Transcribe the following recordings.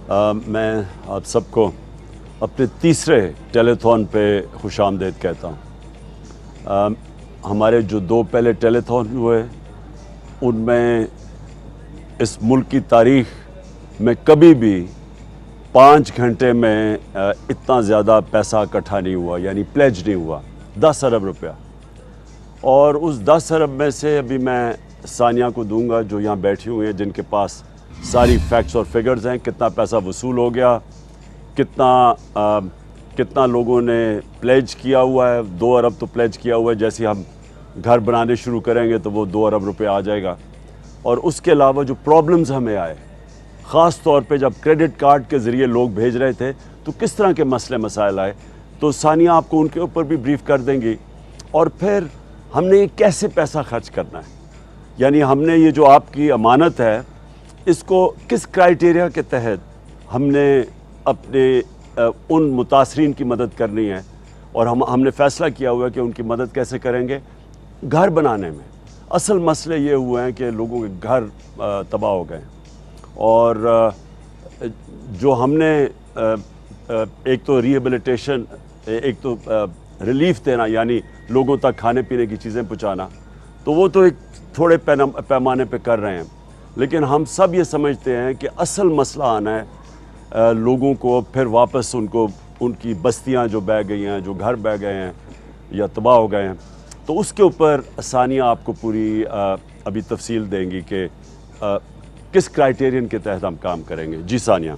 मैं आप सबको अपने तीसरे टेलीथॉन पे खुशामदीद कहता हूँ। हमारे जो दो पहले टेलीथॉन हुए उनमें इस मुल्क की तारीख में कभी भी 5 घंटे में इतना ज़्यादा पैसा इकट्ठा नहीं हुआ, यानी प्लेज नहीं हुआ 10 अरब रुपया। और उस 10 अरब में से अभी मैं सानिया को दूंगा जो यहाँ बैठी हुई हैं, जिनके पास सारी फैक्ट्स और फिगर्स हैं, कितना पैसा वसूल हो गया, कितना लोगों ने प्लेज किया हुआ है। 2 अरब तो प्लेज किया हुआ है, जैसे हम घर बनाने शुरू करेंगे तो वो 2 अरब रुपये आ जाएगा। और उसके अलावा जो प्रॉब्लम्स हमें आए, ख़ास तौर पे जब क्रेडिट कार्ड के ज़रिए लोग भेज रहे थे तो किस तरह के मसले मसाइल आए, तो सानिया आपको उनके ऊपर भी ब्रीफ कर देंगी। और फिर हमने कैसे पैसा खर्च करना है, यानी हमने ये जो आपकी अमानत है इसको किस क्राइटेरिया के तहत हमने अपने उन मुतासरीन की मदद करनी है। और हमने फ़ैसला किया हुआ है कि उनकी मदद कैसे करेंगे। घर बनाने में असल मसले ये हुए हैं कि लोगों के घर तबाह हो गए, और जो हमने एक तो रिहेबिलिटेशन, एक तो रिलीफ देना, यानी लोगों तक खाने पीने की चीज़ें पहुँचाना, तो वो तो एक थोड़े पैमाने पे कर रहे हैं। लेकिन हम सब ये समझते हैं कि असल मसला आना है लोगों को फिर वापस उनकी बस्तियां जो बह गई हैं, जो घर बह गए हैं या तबाह हो गए हैं, तो उसके ऊपर सानिया आपको पूरी अभी तफसील देंगी कि किस क्राइटेरियन के तहत हम काम करेंगे। जी सानिया।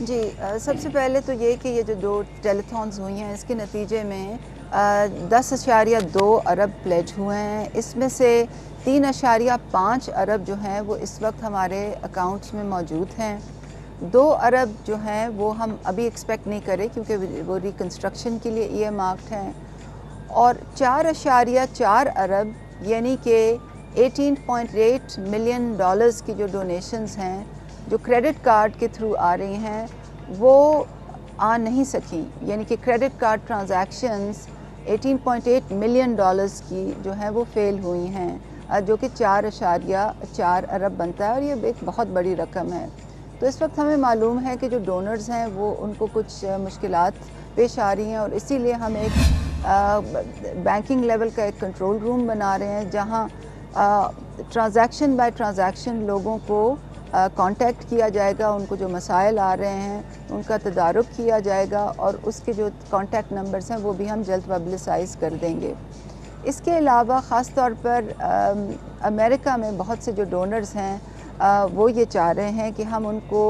जी, सबसे पहले तो ये कि ये जो 2 टेलीथॉन्स हुई हैं इसके नतीजे में 10.2 अरब प्लेज हुए हैं। इसमें से 3.5 अरब जो हैं वो इस वक्त हमारे अकाउंट्स में मौजूद हैं। 2 अरब जो हैं वो हम अभी एक्सपेक्ट नहीं करें क्योंकि वो रिकन्स्ट्रक्शन के लिए ईएमआर्क्ड हैं। और 4.4 अरब यानी कि $18.8 मिलियन की जो डोनेशंस हैं जो क्रेडिट कार्ड के थ्रू आ रही हैं वो आ नहीं सकी, यानी कि क्रेडिट कार्ड ट्रांजैक्शंस $18.8 मिलियन की जो है वो फेल हुई हैं, जो कि 4.4 अरब बनता है, और ये एक बहुत बड़ी रकम है। तो इस वक्त हमें मालूम है कि जो डोनर्स हैं वो उनको कुछ मुश्किलात पेश आ रही हैं, और इसीलिए हम एक बैंकिंग लेवल का एक कंट्रोल रूम बना रहे हैं जहां ट्रांजैक्शन बाय ट्रांजैक्शन लोगों को कांटेक्ट किया जाएगा, उनको जो मसाइल आ रहे हैं उनका तदारुक किया जाएगा, और उसके जो कांटेक्ट नंबर्स हैं वो भी हम जल्द पब्लिसाइज़ कर देंगे। इसके अलावा ख़ास तौर पर अमेरिका में बहुत से जो डोनर्स हैं वो ये चाह रहे हैं कि हम उनको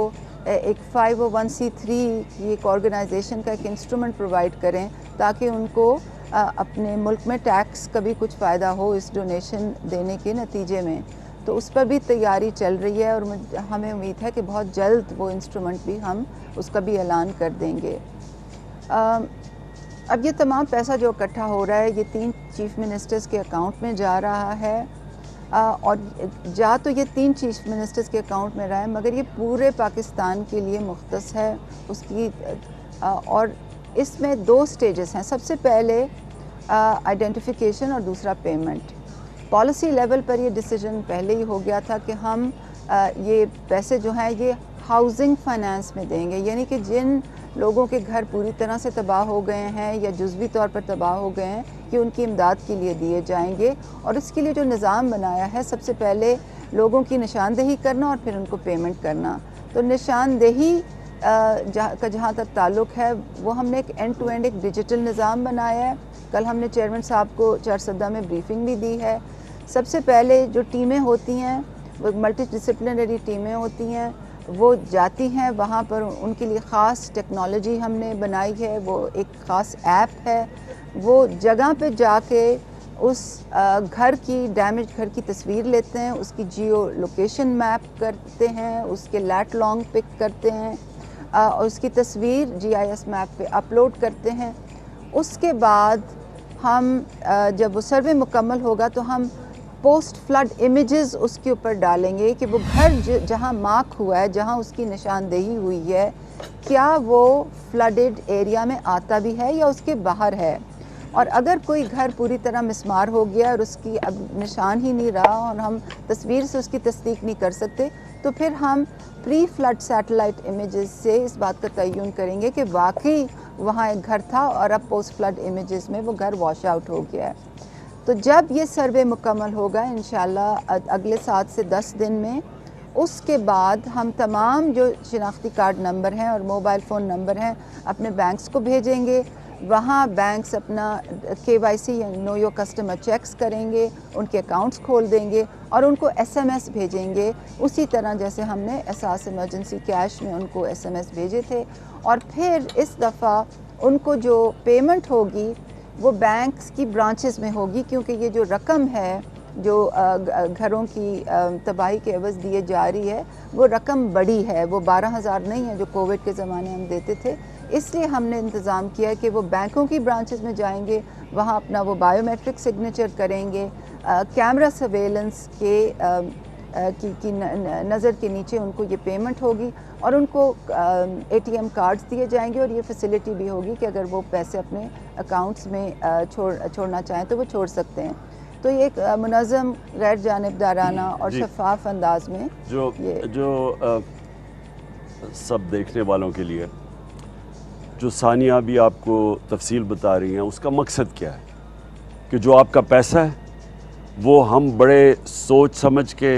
एक 501c3 की एक ऑर्गेनाइजेशन का एक इंस्ट्रूमेंट प्रोवाइड करें ताकि उनको अपने मुल्क में टैक्स का भी कुछ फ़ायदा हो इस डोनेशन देने के नतीजे में। तो उस पर भी तैयारी चल रही है, और हमें उम्मीद है कि बहुत जल्द वो इंस्ट्रूमेंट भी हम उसका भी ऐलान कर देंगे। अब ये तमाम पैसा जो इकट्ठा हो रहा है ये 3 चीफ़ मिनिस्टर्स के अकाउंट में जा रहा है, और जा तो ये 3 चीफ़ मिनिस्टर्स के अकाउंट में रहा है, मगर ये पूरे पाकिस्तान के लिए मुख्तस है उसकी। और इसमें 2 स्टेजेस हैं। सबसे पहले आइडेंटिफिकेशन और दूसरा पेमेंट। पॉलिसी लेवल पर ये डिसीजन पहले ही हो गया था कि हम ये पैसे जो हैं ये हाउसिंग फाइनेंस में देंगे, यानी कि जिन लोगों के घर पूरी तरह से तबाह हो गए हैं या जुज़वी तौर पर तबाह हो गए हैं कि उनकी इमदाद के लिए दिए जाएंगे। और इसके लिए जो निज़ाम बनाया है, सबसे पहले लोगों की निशानदेही करना और फिर उनको पेमेंट करना। तो निशानदेही जहाँ तक ताल्लुक़ है वो हमने एक एंड टू एंड एक डिजिटल निज़ाम बनाया है। कल हमने चेयरमैन साहब को चारसद्दा में ब्रीफिंग भी दी है। सबसे पहले जो टीमें होती हैं वो मल्टी डिसिप्लिनरी टीमें होती हैं, वो जाती हैं वहाँ पर, उनके लिए ख़ास टेक्नोलॉजी हमने बनाई है, वो एक ख़ास ऐप है। वो जगह पे जाके उस घर की डैमेज घर की तस्वीर लेते हैं, उसकी जियो लोकेशन मैप करते हैं, उसके लैट लॉन्ग पिक करते हैं, और उसकी तस्वीर GIS मैप पे अपलोड करते हैं। उसके बाद हम जब वो सर्वे मुकम्मल होगा तो हम पोस्ट फ्लड इमेजेस उसके ऊपर डालेंगे कि वो घर जहां मार्क हुआ है, जहां उसकी निशानदेही हुई है, क्या वो फ्लडेड एरिया में आता भी है या उसके बाहर है। और अगर कोई घर पूरी तरह मिसमार हो गया और उसकी अब निशान ही नहीं रहा और हम तस्वीर से उसकी तस्दीक नहीं कर सकते, तो फिर हम प्री फ्लड सैटेलाइट इमेजेस से इस बात का तयन करेंगे कि वाकई वहाँ एक घर था और अब पोस्ट फ्लड इमेजेस में वो घर वॉश आउट हो गया है। तो जब ये सर्वे मुकम्मल होगा इंशाल्लाह अगले 7 से 10 दिन में, उसके बाद हम तमाम जो शिनाख्ती कार्ड नंबर हैं और मोबाइल फ़ोन नंबर हैं अपने बैंक्स को भेजेंगे। वहाँ बैंक्स अपना KYC या नो योर कस्टमर चेक्स करेंगे, उनके अकाउंट्स खोल देंगे और उनको SMS भेजेंगे, उसी तरह जैसे हमने एहसास इमरजेंसी कैश में उनको SMS भेजे थे। और फिर इस दफ़ा उनको जो पेमेंट होगी वो बैंक्स की ब्रांचेस में होगी, क्योंकि ये जो रकम है जो घरों की तबाही के एवज़ दिए जा रही है वो रकम बड़ी है, वो 12,000 नहीं है जो कोविड के ज़माने हम देते थे। इसलिए हमने इंतज़ाम किया कि वो बैंकों की ब्रांचेस में जाएंगे, वहाँ अपना वो बायोमेट्रिक सिग्नेचर करेंगे, कैमरा सर्वेलेंस की नज़र के नीचे उनको ये पेमेंट होगी और उनको ATM कार्ड्स दिए जाएंगे और ये फैसिलिटी भी होगी कि अगर वो पैसे अपने अकाउंट्स में छोड़ना चाहें तो वो छोड़ सकते हैं। तो ये एक मुनज़्ज़म, गैर जानिबदाराना और शफाफ अंदाज में जो सब देखने वालों के लिए जो सानिया भी आपको तफसील बता रही हैं, उसका मकसद क्या है कि जो आपका पैसा है वो हम बड़े सोच समझ के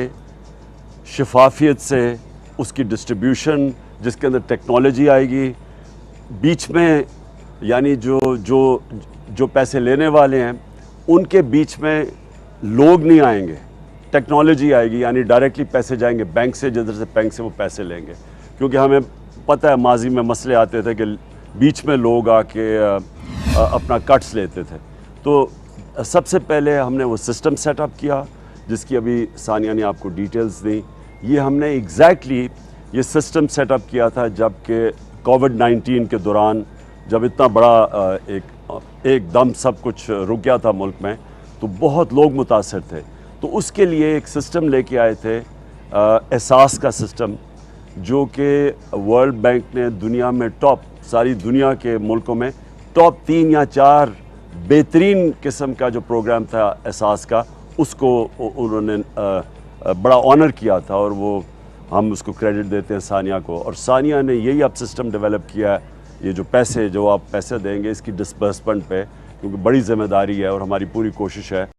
शफाफियत से उसकी डिस्ट्रीब्यूशन, जिसके अंदर टेक्नोलॉजी आएगी बीच में, यानी जो पैसे लेने वाले हैं उनके बीच में लोग नहीं आएंगे, टेक्नोलॉजी आएगी, यानी डायरेक्टली पैसे जाएंगे बैंक से, जिधर से बैंक से वो पैसे लेंगे। क्योंकि हमें पता है माजी में मसले आते थे कि बीच में लोग आके अपना कट्स लेते थे। तो सबसे पहले हमने वो सिस्टम सेटअप किया जिसकी अभी सानिया ने आपको डिटेल्स दी। ये हमने एग्जैक्टली ये सिस्टम सेटअप किया था जबकि कोविड-19 के दौरान, जब इतना बड़ा एकदम सब कुछ रुक गया था मुल्क में, तो बहुत लोग मुतासर थे। तो उसके लिए एक सिस्टम लेके आए थे, एहसास का सिस्टम, जो कि वर्ल्ड बैंक ने दुनिया में सारी दुनिया के मुल्कों में टॉप 3 या 4 बेहतरीन किस्म का जो प्रोग्राम था एहसास का, उसको उन्होंने बड़ा ऑनर किया था और वो हम उसको क्रेडिट देते हैं सानिया को। और सानिया ने यही अब सिस्टम डेवलप किया है, ये जो आप पैसे देंगे इसकी डिस्बर्समेंट पे, क्योंकि बड़ी ज़िम्मेदारी है और हमारी पूरी कोशिश है